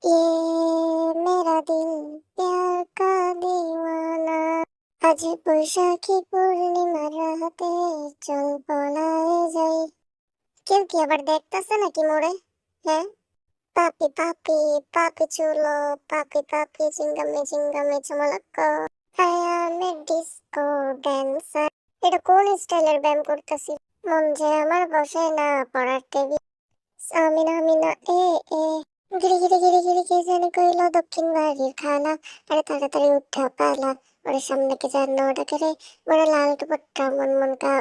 मेरा दिल प्यार का दीवाना। আজ বৈশাখী পূর্ণিমার রাতে চল পলায়ে যাই। কেউ কি আবার দেখতাছে নাকি মোরে? হ্যাঁ, পাপি পাপি পাপি চুলো, পাপি পাপি চিঙ্গামে চিঙ্গামে চমলক। I am a disco dancer. এটা কোন স্টাইলের ব্যায়াম করতেছি? মন যে আমার বসে না পড়ার টেবিল। আমিনা আমিনা এ এ গিরি গিরি গিরি গিরি কে জানি কইলো দক্ষিণ বাড়ির খালা। আরে তাড়াতাড়ি উঠা পালা, ওরে সামনে কে যেন ডাকে রে, বড় লাল দুপট্টা মন মন কা